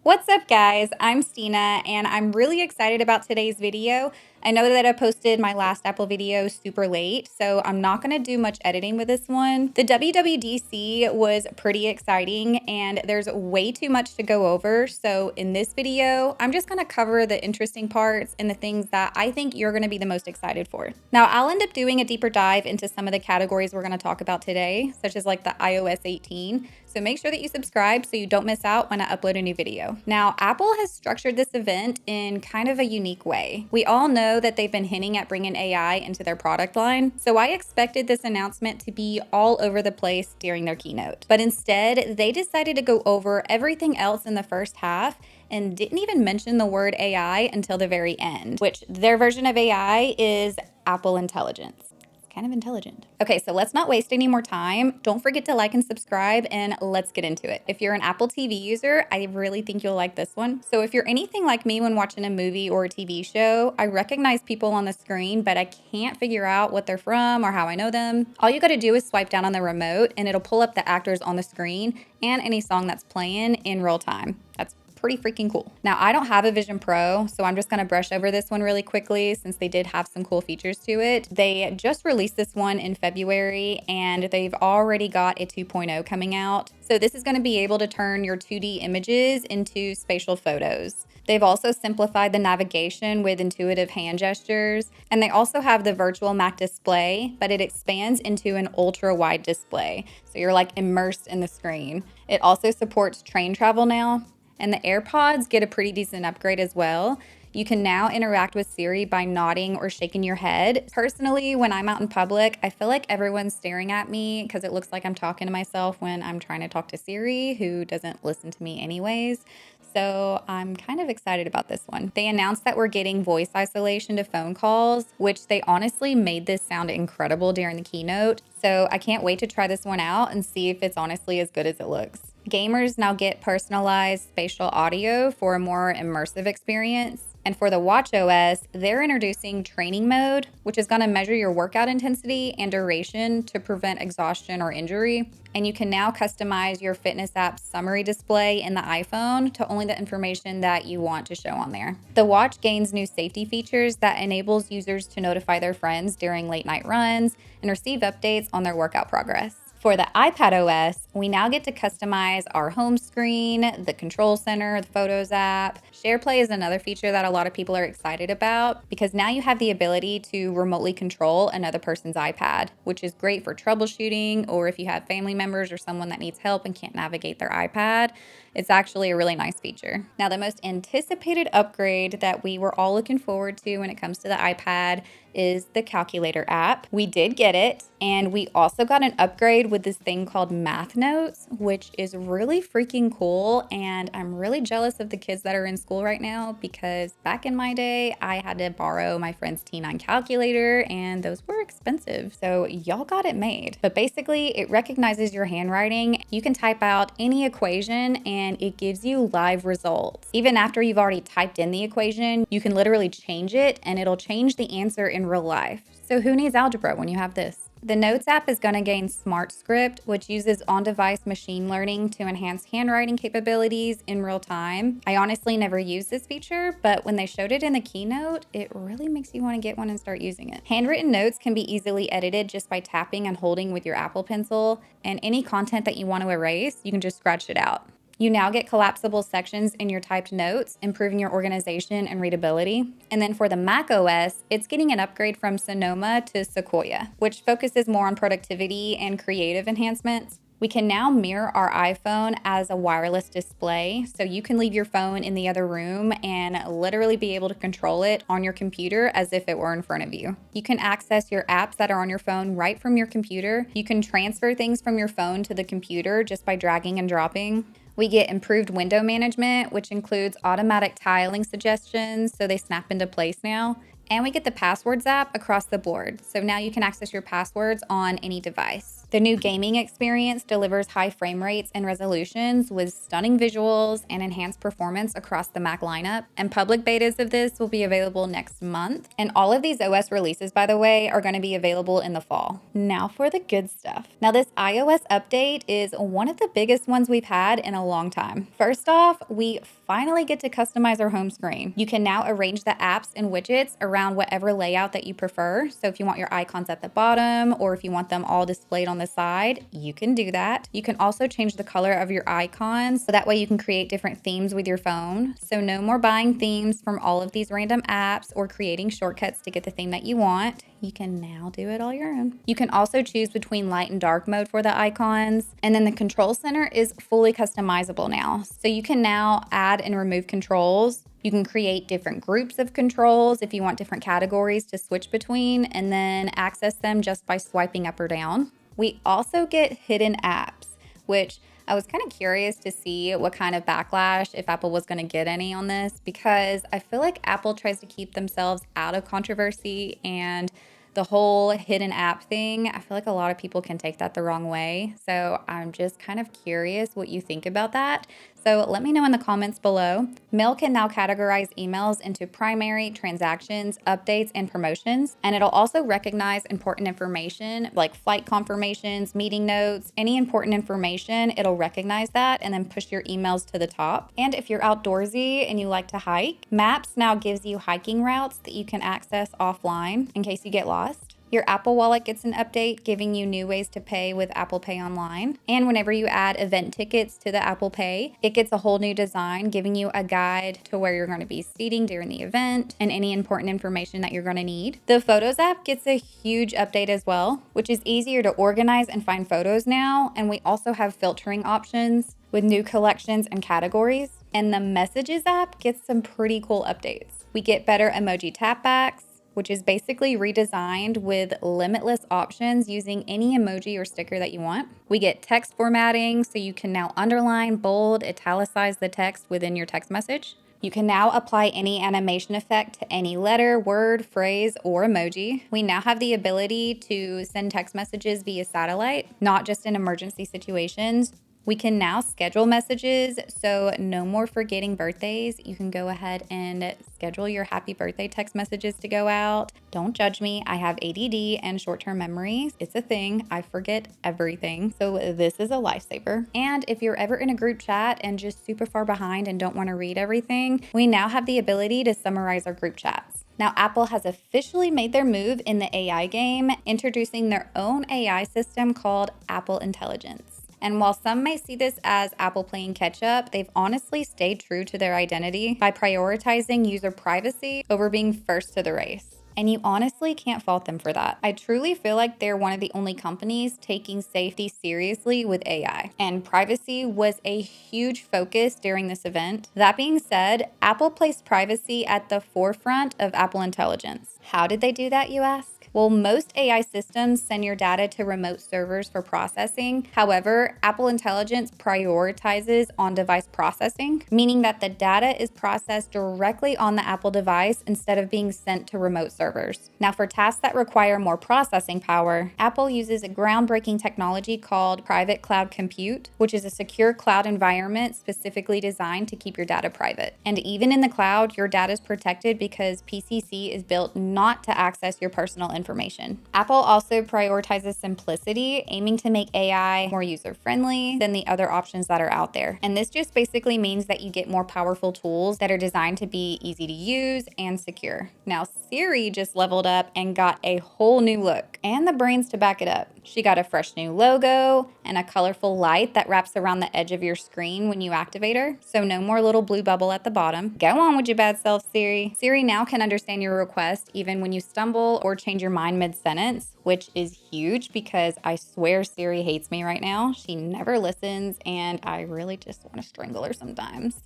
What's up, guys? I'm Stina, and I'm really excited about today's video. I know that I posted my last Apple video super late, so I'm not going to do much editing with this one. The WWDC was pretty exciting, and there's way too much to go over. So in this video, I'm just going to cover the interesting parts and the things that I think you're going to be the most excited for. Now, I'll end up doing a deeper dive into some of the categories we're going to talk about today, such as like the iOS 18. So make sure that you subscribe so you don't miss out when I upload a new video. Now, Apple has structured this event in kind of a unique way. We all know that they've been hinting at bringing AI into their product line, so I expected this announcement to be all over the place during their keynote. But instead, they decided to go over everything else in the first half and didn't even mention the word AI until the very end, which their version of AI is Apple Intelligence. Kind of intelligent. Okay, so let's not waste any more time. Don't forget to like and subscribe, and let's get into it. If you're an Apple TV user, I really think you'll like this one. So if you're anything like me when watching a movie or a TV show, I recognize people on the screen, but I can't figure out what they're from or how I know them. All you gotta do is swipe down on the remote, and it'll pull up the actors on the screen and any song that's playing in real time. That's pretty freaking cool. Now, I don't have a Vision Pro, so I'm just gonna brush over this one really quickly since they did have some cool features to it. They just released this one in February, and they've already got a 2.0 coming out. So this is gonna be able to turn your 2D images into spatial photos. They've also simplified the navigation with intuitive hand gestures, and they also have the virtual Mac display, but it expands into an ultra-wide display, so you're like immersed in the screen. It also supports train travel now, and the AirPods get a pretty decent upgrade as well. You can now interact with Siri by nodding or shaking your head. Personally, when I'm out in public, I feel like everyone's staring at me because it looks like I'm talking to myself when I'm trying to talk to Siri, who doesn't listen to me anyways. So I'm kind of excited about this one. They announced that we're getting voice isolation to phone calls, which they honestly made this sound incredible during the keynote. So I can't wait to try this one out and see if it's honestly as good as it looks. Gamers now get personalized spatial audio for a more immersive experience. And for the WatchOS, they're introducing training mode, which is going to measure your workout intensity and duration to prevent exhaustion or injury. And you can now customize your fitness app's summary display in the iPhone to only the information that you want to show on there. The watch gains new safety features that enables users to notify their friends during late night runs and receive updates on their workout progress. For the IpadOS, we now get to customize our home screen, the control center, the Photos app. SharePlay is another feature that a lot of people are excited about because now you have the ability to remotely control another person's iPad, which is great for troubleshooting or if you have family members or someone that needs help and can't navigate their iPad. It's actually a really nice feature. Now, the most anticipated upgrade that we were all looking forward to when it comes to the iPad is the calculator app. We did get it, and we also got an upgrade with this thing called Math Notes, which is really freaking cool, and I'm really jealous of the kids that are in school right now because back in my day, I had to borrow my friend's T9 calculator, and those were expensive, so y'all got it made. But basically, it recognizes your handwriting. You can type out any equation, and it gives you live results. Even after you've already typed in the equation, you can literally change it, and it'll change the answer in real life. So who needs algebra when you have this? The Notes app is going to gain Smart Script, which uses on-device machine learning to enhance handwriting capabilities in real time. I honestly never used this feature, but when they showed it in the keynote, it really makes you want to get one and start using it. Handwritten notes can be easily edited just by tapping and holding with your Apple Pencil, and any content that you want to erase, you can just scratch it out. You now get collapsible sections in your typed notes, improving your organization and readability. And then for the macOS, it's getting an upgrade from Sonoma to Sequoia, which focuses more on productivity and creative enhancements. We can now mirror our iPhone as a wireless display, so you can leave your phone in the other room and literally be able to control it on your computer as if it were in front of you. You can access your apps that are on your phone right from your computer. You can transfer things from your phone to the computer just by dragging and dropping. We get improved window management, which includes automatic tiling suggestions, so they snap into place now. And we get the Passwords app across the board, so now you can access your passwords on any device. The new gaming experience delivers high frame rates and resolutions with stunning visuals and enhanced performance across the Mac lineup. And public betas of this will be available next month. And all of these OS releases, by the way, are going to be available in the fall. Now for the good stuff. Now this iOS update is one of the biggest ones we've had in a long time. First off, we finally get to customize our home screen. You can now arrange the apps and widgets around whatever layout that you prefer. So if you want your icons at the bottom or if you want them all displayed on the side, you can do that. You can also change the color of your icons so that way you can create different themes with your phone. So no more buying themes from all of these random apps or creating shortcuts to get the theme that you want. You can now do it all your own. You can also choose between light and dark mode for the icons. And then the control center is fully customizable now. So you can now add and remove controls. You can create different groups of controls if you want different categories to switch between and then access them just by swiping up or down. We also get hidden apps, which I was kind of curious to see what kind of backlash, if Apple was going to get any on this, because I feel like Apple tries to keep themselves out of controversy, and the whole hidden app thing, I feel like a lot of people can take that the wrong way. So I'm just kind of curious what you think about that. So let me know in the comments below. Mail can now categorize emails into primary, transactions, updates, and promotions. And it'll also recognize important information like flight confirmations, meeting notes, any important information. It'll recognize that and then push your emails to the top. And if you're outdoorsy and you like to hike, Maps now gives you hiking routes that you can access offline in case you get lost. Your Apple Wallet gets an update giving you new ways to pay with Apple Pay online. And whenever you add event tickets to the Apple Pay, it gets a whole new design giving you a guide to where you're going to be seating during the event and any important information that you're going to need. The Photos app gets a huge update as well, which is easier to organize and find photos now. And we also have filtering options with new collections and categories. And the Messages app gets some pretty cool updates. We get better emoji tapbacks, which is basically redesigned with limitless options using any emoji or sticker that you want. We get text formatting, so you can now underline, bold, italicize the text within your text message. You can now apply any animation effect to any letter, word, phrase, or emoji. We now have the ability to send text messages via satellite, not just in emergency situations. We can now schedule messages, so no more forgetting birthdays. You can go ahead and schedule your happy birthday text messages to go out. Don't judge me. I have ADD and short-term memory. It's a thing. I forget everything. So this is a lifesaver. And if you're ever in a group chat and just super far behind and don't want to read everything, we now have the ability to summarize our group chats. Now, Apple has officially made their move in the AI game, introducing their own AI system called Apple Intelligence. And while some may see this as Apple playing catch up, they've honestly stayed true to their identity by prioritizing user privacy over being first to the race. And you honestly can't fault them for that. I truly feel like they're one of the only companies taking safety seriously with AI. And privacy was a huge focus during this event. That being said, Apple placed privacy at the forefront of Apple Intelligence. How did they do that, you ask? Well, most AI systems send your data to remote servers for processing. However, Apple Intelligence prioritizes on-device processing, meaning that the data is processed directly on the Apple device instead of being sent to remote servers. Now, for tasks that require more processing power, Apple uses a groundbreaking technology called private cloud compute, which is a secure cloud environment specifically designed to keep your data private. And even in the cloud, your data is protected because PCC is built not to access your personal information. Apple also prioritizes simplicity, aiming to make AI more user-friendly than the other options that are out there. And this just basically means that you get more powerful tools that are designed to be easy to use and secure. Now, Siri just leveled up and got a whole new look, and the brains to back it up. She got a fresh new logo and a colorful light that wraps around the edge of your screen when you activate her, so no more little blue bubble at the bottom. Go on with your bad self, Siri. Siri now can understand your request even when you stumble or change your mind mid-sentence, which is huge because I swear Siri hates me right now. She never listens, and I really just want to strangle her sometimes.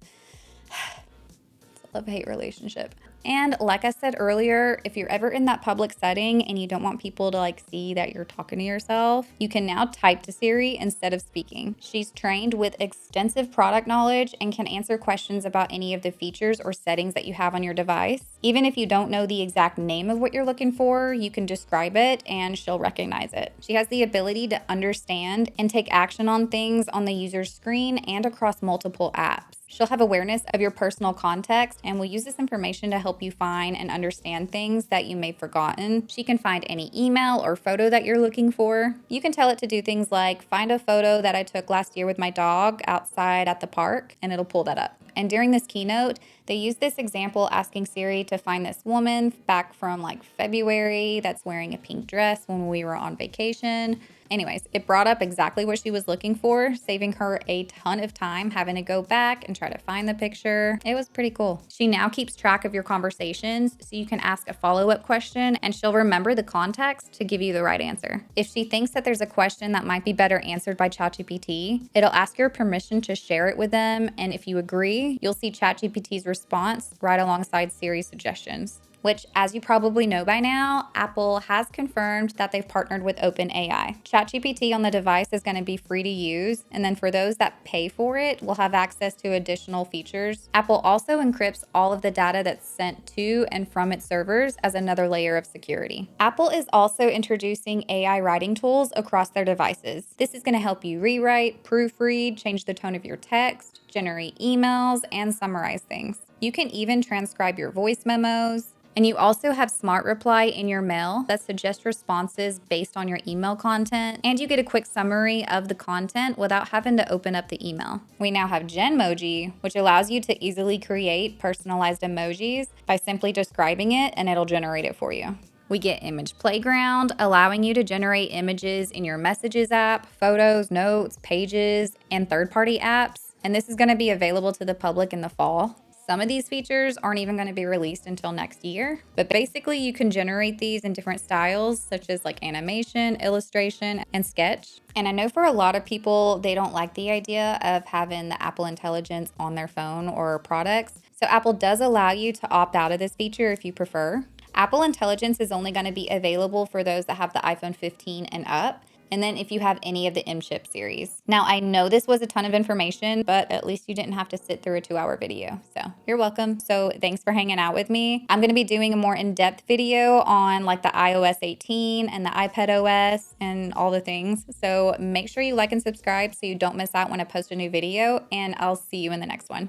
Love-hate relationship. And like I said earlier, if you're ever in that public setting and you don't want people to like see that you're talking to yourself, you can now type to Siri instead of speaking. She's trained with extensive product knowledge and can answer questions about any of the features or settings that you have on your device. Even if you don't know the exact name of what you're looking for, you can describe it and she'll recognize it. She has the ability to understand and take action on things on the user's screen and across multiple apps. She'll have awareness of your personal context and will use this information to help you find and understand things that you may have forgotten. She can find any email or photo that you're looking for. You can tell it to do things like find a photo that I took last year with my dog outside at the park, and it'll pull that up. And during this keynote, they used this example asking Siri to find this woman back from like February that's wearing a pink dress when we were on vacation. Anyways, it brought up exactly what she was looking for, saving her a ton of time having to go back and try to find the picture. It was pretty cool. She now keeps track of your conversations, so you can ask a follow-up question and she'll remember the context to give you the right answer. If she thinks that there's a question that might be better answered by ChatGPT, it'll ask your permission to share it with them, and if you agree, you'll see ChatGPT's response right alongside Siri's suggestions. Which, as you probably know by now, Apple has confirmed that they've partnered with OpenAI. ChatGPT on the device is going to be free to use, and then for those that pay for it, will have access to additional features. Apple also encrypts all of the data that's sent to and from its servers as another layer of security. Apple is also introducing AI writing tools across their devices. This is going to help you rewrite, proofread, change the tone of your text, generate emails, and summarize things. You can even transcribe your voice memos. And you also have Smart Reply in your mail that suggests responses based on your email content, and you get a quick summary of the content without having to open up the email. We now have Genmoji, which allows you to easily create personalized emojis by simply describing it and it'll generate it for you. We get Image Playground, allowing you to generate images in your Messages app, photos, notes, pages, and third-party apps. And this is going to be available to the public in the fall. Some of these features aren't even going to be released until next year, but basically you can generate these in different styles, such as like animation, illustration, and sketch. And I know for a lot of people, they don't like the idea of having the Apple Intelligence on their phone or products. So Apple does allow you to opt out of this feature if you prefer. Apple Intelligence is only going to be available for those that have the iPhone 15 and up. And then if you have any of the M-chip series. Now, I know this was a ton of information, but at least you didn't have to sit through a 2-hour video. So you're welcome. So thanks for hanging out with me. I'm going to be doing a more in-depth video on like the iOS 18 and the IpadOS and all the things. So make sure you like and subscribe so you don't miss out when I post a new video, and I'll see you in the next one.